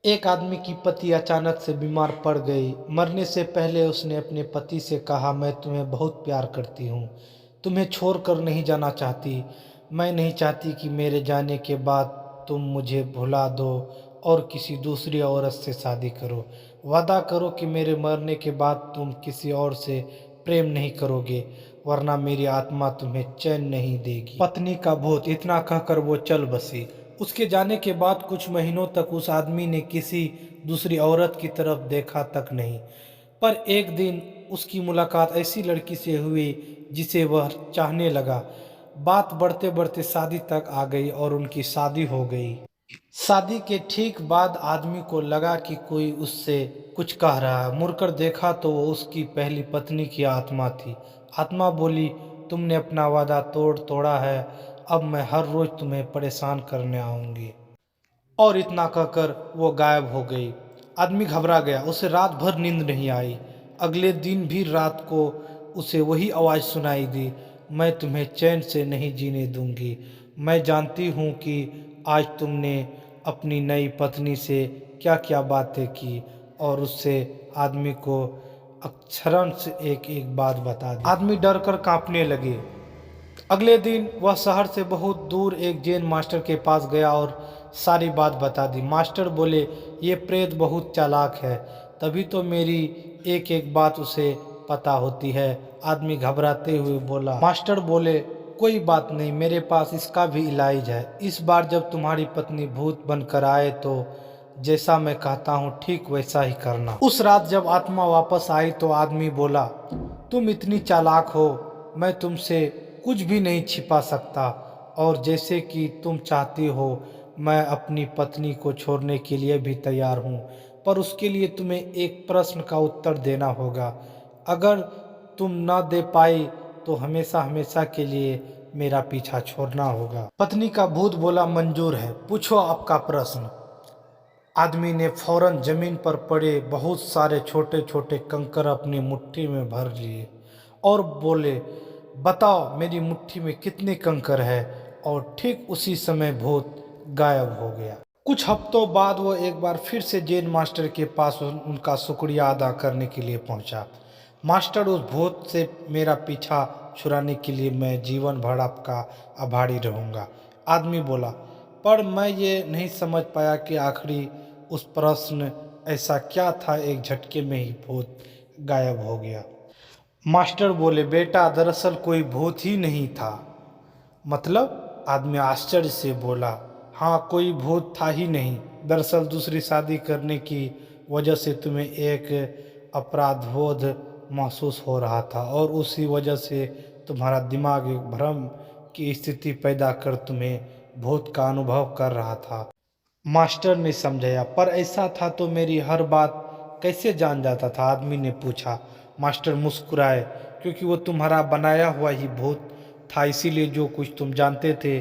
एक आदमी की पत्नी अचानक से बीमार पड़ गई। मरने से पहले उसने अपने पति से कहा, मैं तुम्हें बहुत प्यार करती हूँ, तुम्हें छोड़कर नहीं जाना चाहती। मैं नहीं चाहती कि मेरे जाने के बाद तुम मुझे भुला दो और किसी दूसरी औरत से शादी करो। वादा करो कि मेरे मरने के बाद तुम किसी और से प्रेम नहीं करोगे, वरना मेरी आत्मा तुम्हें चैन नहीं देगी। पत्नी का भूत, इतना कहकर वो चल बसी। उसके जाने के बाद कुछ महीनों तक उस आदमी ने किसी दूसरी औरत की तरफ देखा तक नहीं। पर एक दिन उसकी मुलाकात ऐसी लड़की से हुई जिसे वह चाहने लगा। बात बढ़ते बढ़ते शादी तक आ गई और उनकी शादी हो गई। शादी के ठीक बाद आदमी को लगा कि कोई उससे कुछ कह रहा है। मुड़कर देखा तो वो उसकी पहली पत्नी की आत्मा थी। आत्मा बोली, तुमने अपना वादा तोड़ा है, अब मैं हर रोज तुम्हें परेशान करने आऊंगी। और इतना कहकर वो गायब हो गई। आदमी घबरा गया, उसे रात भर नींद नहीं आई। अगले दिन भी रात को उसे वही आवाज़ सुनाई दी, मैं तुम्हें चैन से नहीं जीने दूंगी। मैं जानती हूँ कि आज तुमने अपनी नई पत्नी से क्या क्या बातें की। और उससे आदमी को अक्षरन से एक एक बात बता दी। आदमी डर कर कांपने लगे। अगले दिन वह शहर से बहुत दूर एक जैन मास्टर के पास गया और सारी बात बता दी। मास्टर बोले, ये प्रेत बहुत चालाक है, तभी तो मेरी एक एक बात उसे पता होती है। आदमी घबराते हुए बोला। मास्टर बोले, कोई बात नहीं, मेरे पास इसका भी इलाज है। इस बार जब तुम्हारी पत्नी भूत बनकर आए तो जैसा मैं कहता हूँ ठीक वैसा ही करना। उस रात जब आत्मा वापस आई तो आदमी बोला, तुम इतनी चालाक हो, मैं तुमसे कुछ भी नहीं छिपा सकता, और जैसे कि तुम चाहती हो मैं अपनी पत्नी को छोड़ने के लिए भी तैयार हूँ। पर उसके लिए तुम्हें एक प्रश्न का उत्तर देना होगा। अगर तुम न दे पाई तो हमेशा हमेशा के लिए मेरा पीछा छोड़ना होगा। पत्नी का भूत बोला, मंजूर है, पूछो आपका प्रश्न। आदमी ने फौरन जमीन पर पड़े बहुत सारे छोटे छोटे कंकर अपनी मुट्ठी में भर लिए और बोले, बताओ मेरी मुट्ठी में कितने कंकर है। और ठीक उसी समय भूत गायब हो गया। कुछ हफ्तों बाद वो एक बार फिर से जैन मास्टर के पास उनका शुक्रिया अदा करने के लिए पहुंचा। मास्टर, उस भूत से मेरा पीछा छुड़ाने के लिए मैं जीवन भर आपका आभारी रहूंगा। आदमी बोला, पर मैं ये नहीं समझ पाया कि आखिरी उस प्रश्न ऐसा क्या था, एक झटके में ही भूत गायब हो गया। मास्टर बोले, बेटा दरअसल कोई भूत ही नहीं था। मतलब? आदमी आश्चर्य से बोला, हाँ, कोई भूत था ही नहीं। दरअसल दूसरी शादी करने की वजह से तुम्हें एक अपराधबोध महसूस हो रहा था और उसी वजह से तुम्हारा दिमाग एक भ्रम की स्थिति पैदा कर तुम्हें भूत का अनुभव कर रहा था। मास्टर ने समझाया, पर ऐसा था तो मेरी हर बात कैसे जान जाता था? आदमी ने पूछा। मास्टर मुस्कुराए, क्योंकि वो तुम्हारा बनाया हुआ ही भूत था, इसीलिए जो कुछ तुम जानते थे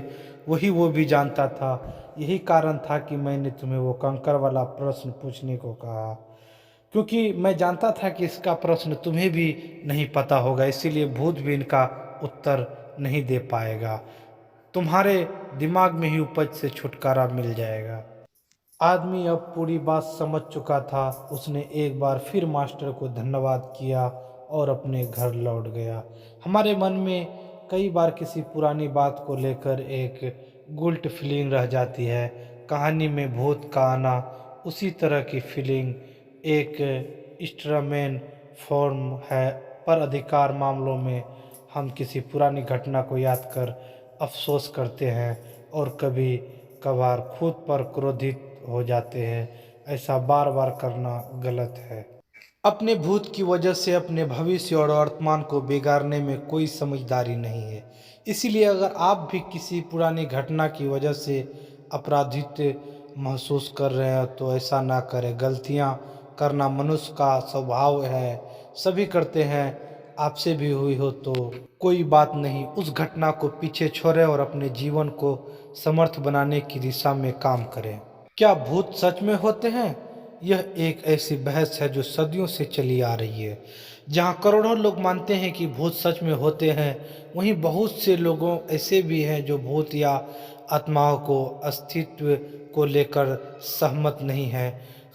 वही वो भी जानता था। यही कारण था कि मैंने तुम्हें वो कंकर वाला प्रश्न पूछने को कहा, क्योंकि मैं जानता था कि इसका प्रश्न तुम्हें भी नहीं पता होगा, इसीलिए भूत भी इनका उत्तर नहीं दे पाएगा। तुम्हारे दिमाग में ही उपज से छुटकारा मिल जाएगा। आदमी अब पूरी बात समझ चुका था। उसने एक बार फिर मास्टर को धन्यवाद किया और अपने घर लौट गया। हमारे मन में कई बार किसी पुरानी बात को लेकर एक गिल्ट फीलिंग रह जाती है। कहानी में भूत का आना उसी तरह की फीलिंग एक स्ट्रमेन फॉर्म है, पर अधिकार मामलों में हम किसी पुरानी घटना को याद कर अफसोस करते हैं और कभी कभार खुद पर क्रोधित हो जाते हैं। ऐसा बार बार करना गलत है। अपने भूत की वजह से अपने भविष्य और वर्तमान को बिगाड़ने में कोई समझदारी नहीं है। इसीलिए अगर आप भी किसी पुरानी घटना की वजह से अपराधित महसूस कर रहे हैं तो ऐसा ना करें। गलतियां करना मनुष्य का स्वभाव है, सभी करते हैं। आपसे भी हुई हो तो कोई बात नहीं, उस घटना को पीछे छोड़ें और अपने जीवन को समर्थ बनाने की दिशा में काम करें। क्या भूत सच में होते हैं? यह एक ऐसी बहस है जो सदियों से चली आ रही है। जहां करोड़ों लोग मानते हैं कि भूत सच में होते हैं, वहीं बहुत से लोगों ऐसे भी हैं जो भूत या आत्माओं को अस्तित्व को लेकर सहमत नहीं है।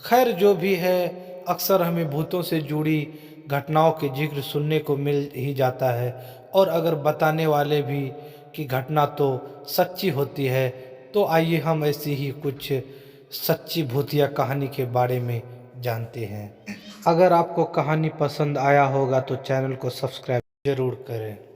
खैर जो भी है, अक्सर हमें भूतों से जुड़ी घटनाओं के जिक्र सुनने को मिल ही जाता है, और अगर बताने वाले भी कि घटना तो सच्ची होती है, तो आइए हम ऐसी ही कुछ सच्ची भूतिया कहानी के बारे में जानते हैं। अगर आपको कहानी पसंद आया होगा तो चैनल को सब्सक्राइब जरूर करें।